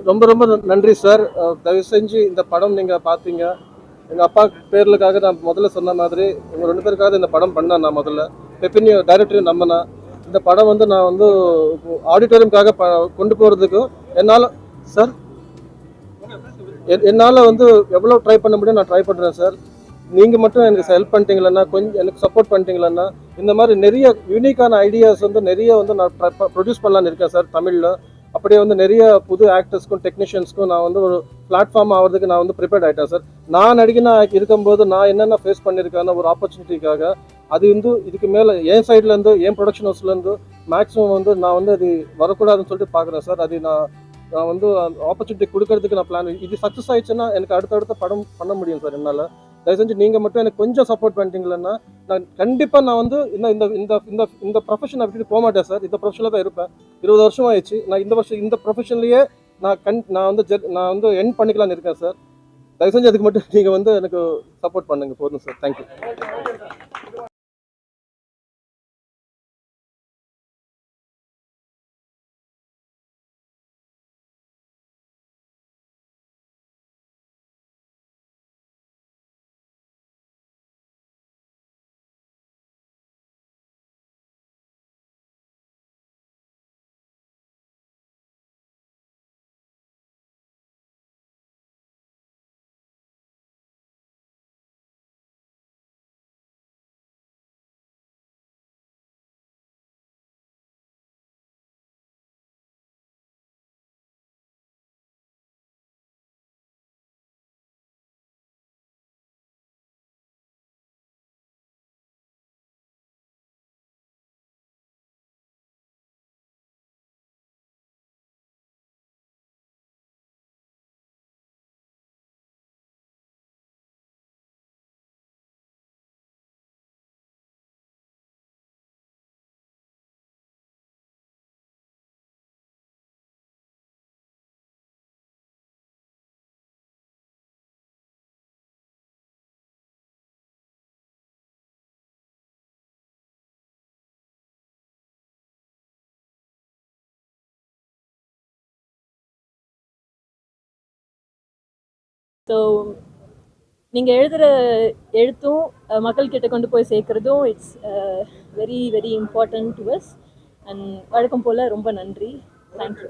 ரொம்ப ரொம்ப நன்றி சார். தயவு செஞ்சு இந்த படம் நீங்கள் பார்த்தீங்க. எங்கள் அப்பா பேர்களுக்காக நான் முதல்ல சொன்ன மாதிரி உங்கள் 2 பேருக்காக இந்த படம் பண்ணேன். நான் முதல்ல பெப்பினியோ டைரக்டரையும் நம்பினேன். இந்த படம் வந்து நான் வந்து ஆடிட்டோரியம்காக கொண்டு போகிறதுக்கும் என்னால் சார் என்னால் வந்து எவ்வளோ ட்ரை பண்ண முடியும் நான் ட்ரை பண்ணுறேன் சார். நீங்கள் மட்டும் எனக்கு ஹெல்ப் பண்ணிட்டீங்களன்னா, கொஞ்சம் எனக்கு சப்போர்ட் பண்ணிட்டீங்களன்னா, இந்த மாதிரி நிறைய யூனிக்கான ஐடியாஸ் வந்து நிறைய வந்து நான் ப்ரொடியூஸ் பண்ணலான்னு இருக்கேன் சார் தமிழில். அப்படியே வந்து நிறைய புது ஆக்டர்ஸ்க்கும் டெக்னீஷியன்ஸ்க்கும் நான் வந்து ஒரு பிளாட்ஃபார்ம் ஆகிறதுக்கு நான் வந்து ப்ரிப்பேர்ட் ஆகிட்டேன் சார். நான் நடிகனாக இருக்கும்போது நான் என்னென்ன ஃபேஸ் பண்ணியிருக்கேன்னு ஒரு ஆப்பர்ச்சுனிட்டிக்காக அது வந்து இதுக்கு மேலே என் சைட்லேருந்து என் ப்ரொடக்ஷன் ஹவுஸ்லேருந்து மேக்ஸிமம் வந்து நான் வந்து அது வரக்கூடாதுன்னு சொல்லிட்டு பார்க்குறேன் சார். அது நான் வந்து ஆப்பர்ச்சுனிட்டி கொடுக்கறதுக்கு நான் பிளான். இது சக்ஸஸ் ஆயிடுச்சுன்னா எனக்கு அடுத்தடுத்த படம் பண்ண முடியும் சார் என்னால். தயவு செஞ்சு நீங்கள் மட்டும் எனக்கு கொஞ்சம் சப்போர்ட் பண்ணிட்டீங்களன்னா நான் கண்டிப்பாக நான் வந்து இந்த இந்த இந்த இந்த இந்த ப்ரொஃபஷனை விட்டுட்டு போக மாட்டேன் சார். இந்த ப்ரொஃபஷனில் தான் இருப்பேன். 20 வருஷம் ஆயிடுச்சு. நான் இந்த வருஷம் இந்த ப்ரொஃபஷன்லேயே நான் வந்து எண்ட் பண்ணிக்கலான்னு இருக்கேன் சார். தயவு செஞ்சு அதுக்கு மட்டும் நீங்கள் வந்து எனக்கு சப்போர்ட் பண்ணுங்க போதும் சார். தேங்க்யூ. ஸோ நீங்கள் எழுதுகிற எழுத்தும் மக்கள்கிட்ட கொண்டு போய் சேர்க்குறதும் it's very very important to us. And வழக்கம் போல் ரொம்ப நன்றி. தேங்க்யூ.